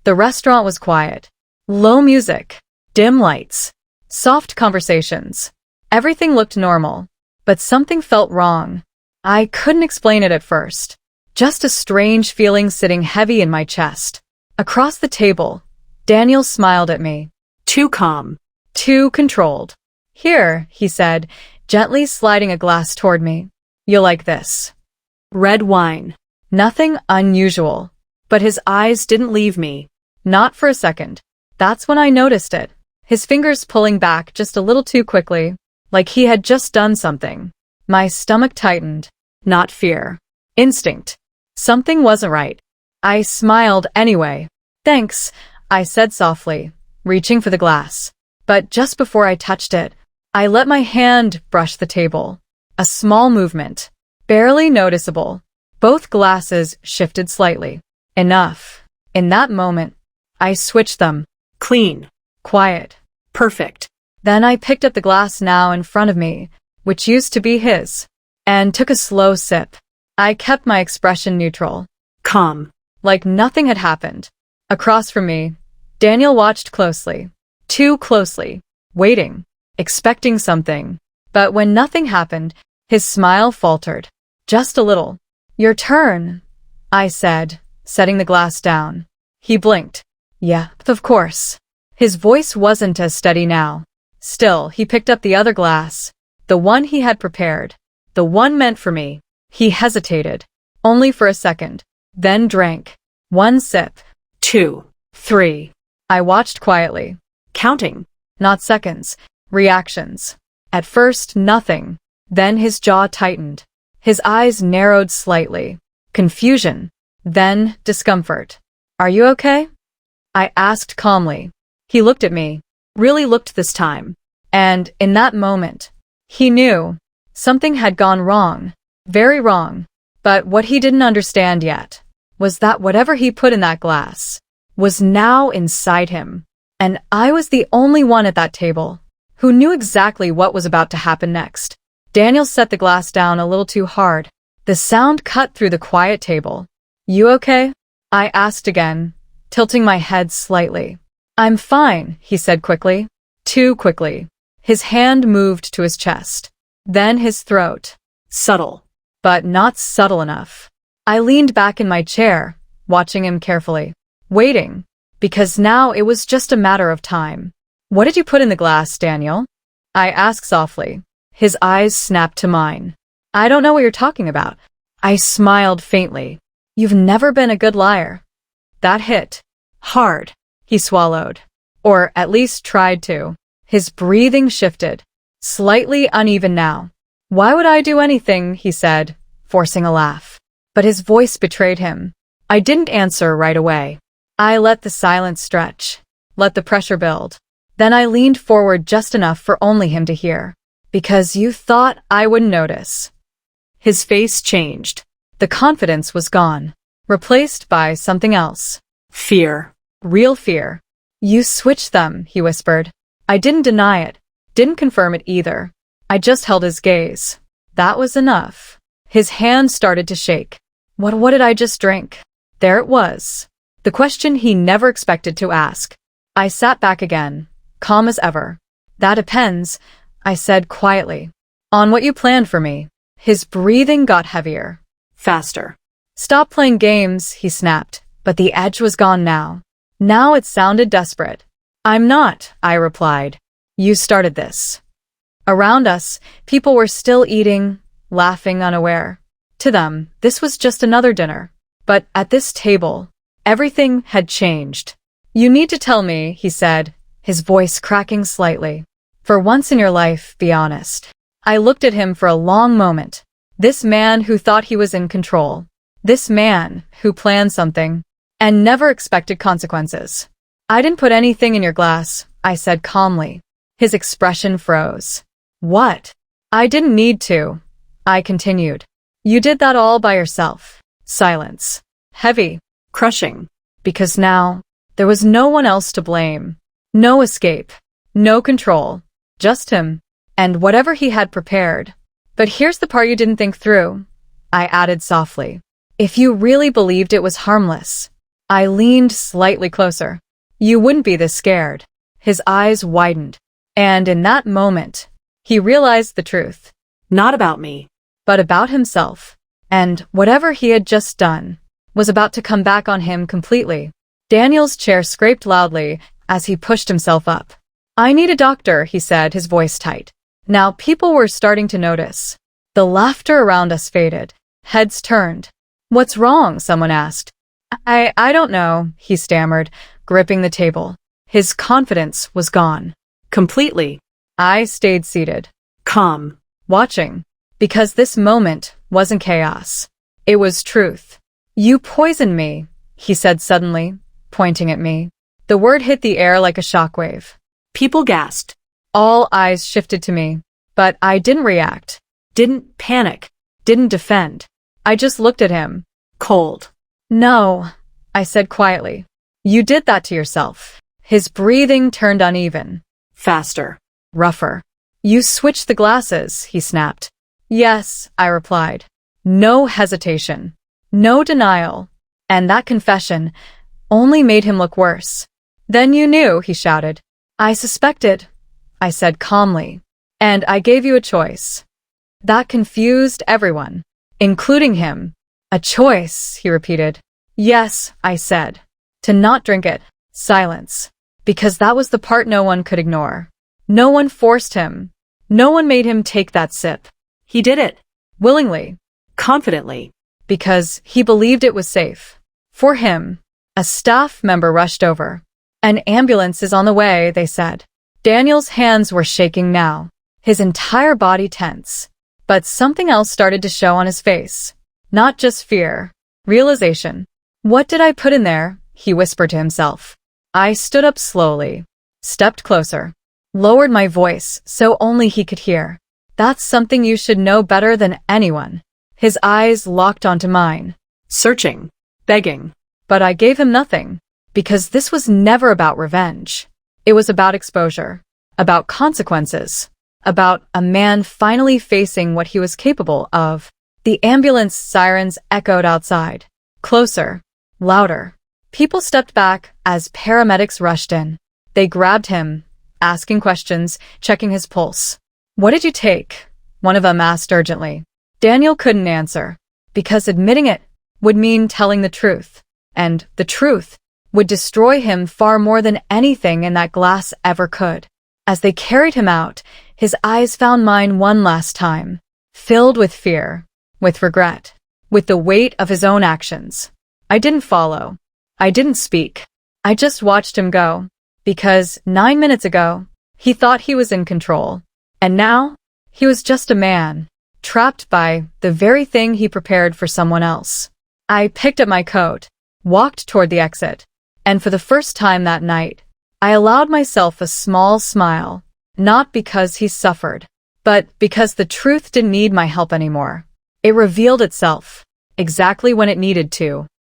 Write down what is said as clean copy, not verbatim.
The restaurant was quiet. Low music, dim lights, soft conversations. Everything looked normal, but something felt wrong. I couldn't explain it at first. Just a strange feeling sitting heavy in my chest. Across the table, Daniel smiled at me. Too calm. Too controlled. Here, he said, gently sliding a glass toward me. You'll like this. Red wine. Nothing unusual. But his eyes didn't leave me. Not for a second. That's when I noticed it. His fingers pulling back just a little too quickly, like he had just done something. My stomach tightened. Not fear. Instinct. Something wasn't right. I smiled anyway. Thanks, I said softly, reaching for the glass. But just before I touched it, I let my hand brush the table. A small movement. Barely noticeable. Both glasses shifted slightly. Enough. In that moment, I switched them. Clean. Quiet. Perfect. Then I picked up the glass now in front of me, which used to be his, and took a slow sip. I kept my expression neutral. Calm. Like nothing had happened. Across from me, Daniel watched closely. Too closely. Waiting. Expecting something. But when nothing happened, his smile faltered. Just a little. Your turn, I said, setting the glass down. He blinked. Yeah, of course. His voice wasn't as steady now. Still, he picked up the other glass. The one he had prepared. The one meant for me. He hesitated. Only for a second. Then drank. 1 sip. 2. 3. I watched quietly. Counting. Not seconds. Reactions. At first, nothing. Then his jaw tightened. His eyes narrowed slightly. Confusion. Then discomfort. Are you okay? I asked calmly. He looked at me. Really looked this time. And in that moment, he knew. Something had gone wrong. Very wrong. But what he didn't understand yet was that whatever he put in that glass was now inside him. And I was the only one at that table who knew exactly what was about to happen next. Daniel set the glass down a little too hard. The sound cut through the quiet table. You okay? I asked again, tilting my head slightly. I'm fine, he said quickly. Too quickly. His hand moved to his chest. Then his throat. Subtle. But not subtle enough. I leaned back in my chair, watching him carefully. Waiting. Because now it was just a matter of time. What did you put in the glass, Daniel? I asked softly. His eyes snapped to mine. I don't know what you're talking about. I smiled faintly. You've never been a good liar. That hit. Hard. He swallowed. Or at least tried to. His breathing shifted. Slightly uneven now. Why would I do anything, he said, forcing a laugh. But his voice betrayed him. I didn't answer right away. I let the silence stretch. Let the pressure build. Then I leaned forward just enough for only him to hear. Because you thought I wouldn't notice. His face changed. The confidence was gone. Replaced by something else. Fear. Real fear. You switched them, he whispered. I didn't deny it. Didn't confirm it either. I just held his gaze. That was enough. His hand started to shake. What did I just drink? There it was. The question he never expected to ask. I sat back again, calm as ever. That depends, I said quietly. On what you planned for me. His breathing got heavier. Faster. Stop playing games, he snapped, but the edge was gone now. Now it sounded desperate. I'm not, I replied. You started this. Around us, people were still eating, laughing unaware. To them, this was just another dinner. But at this table, everything had changed. You need to tell me, he said, his voice cracking slightly. For once in your life, be honest. I looked at him for a long moment. This man who thought he was in control. This man who planned something and never expected consequences. I didn't put anything in your glass, I said calmly. His expression froze. What? I didn't need to. I continued. You did that all by yourself. Silence. Heavy. Crushing. Because now, there was no one else to blame. No escape. No control. Just him. And whatever he had prepared. But here's the part you didn't think through. I added softly. If you really believed it was harmless, I leaned slightly closer. You wouldn't be this scared. His eyes widened. And in that moment, he realized the truth. Not about me. But about himself. And whatever he had just done was about to come back on him completely. Daniel's chair scraped loudly as he pushed himself up. I need a doctor, he said, his voice tight. Now people were starting to notice. The laughter around us faded. Heads turned. What's wrong? Someone asked. I don't know, he stammered, gripping the table. His confidence was gone. Completely. I stayed seated. Calm. Watching. Because this moment wasn't chaos. It was truth. You poisoned me, he said suddenly, pointing at me. The word hit the air like a shockwave. People gasped. All eyes shifted to me. But I didn't react. Didn't panic. Didn't defend. I just looked at him. Cold. No, I said quietly. You did that to yourself. His breathing turned uneven. Faster. Rougher. You switched the glasses, he snapped. Yes, I replied. No hesitation. No denial. And that confession only made him look worse. Then you knew, he shouted. I suspected, I said calmly. And I gave you a choice. That confused everyone, including him. A choice, he repeated. Yes, I said. To not drink it. Silence. Because that was the part no one could ignore. No one forced him. No one made him take that sip. He did it. Willingly. Confidently. Because he believed it was safe. For him. A staff member rushed over. An ambulance is on the way, they said. Daniel's hands were shaking now. His entire body tense. But something else started to show on his face. Not just fear. Realization. What did I put in there? He whispered to himself. I stood up slowly. Stepped closer. Lowered my voice so only he could hear. That's something you should know better than anyone. His eyes locked onto mine. Searching. Begging. But I gave him nothing. Because this was never about revenge. It was about exposure. About consequences. About a man finally facing what he was capable of. The ambulance sirens echoed outside. Closer. Louder. People stepped back as paramedics rushed in. They grabbed him, asking questions, checking his pulse. What did you take? One of them asked urgently. Daniel couldn't answer. Because admitting it would mean telling the truth. And the truth would destroy him far more than anything in that glass ever could. As they carried him out, his eyes found mine one last time. Filled with fear. With regret. With the weight of his own actions. I didn't follow. I didn't speak. I just watched him go. Because 9 minutes ago, he thought he was in control. And now, he was just a man. Trapped by the very thing he prepared for someone else. I picked up my coat. Walked toward the exit. And for the first time that night, I allowed myself a small smile. Not because he suffered. But because the truth didn't need my help anymore. It revealed itself. Exactly when it needed to.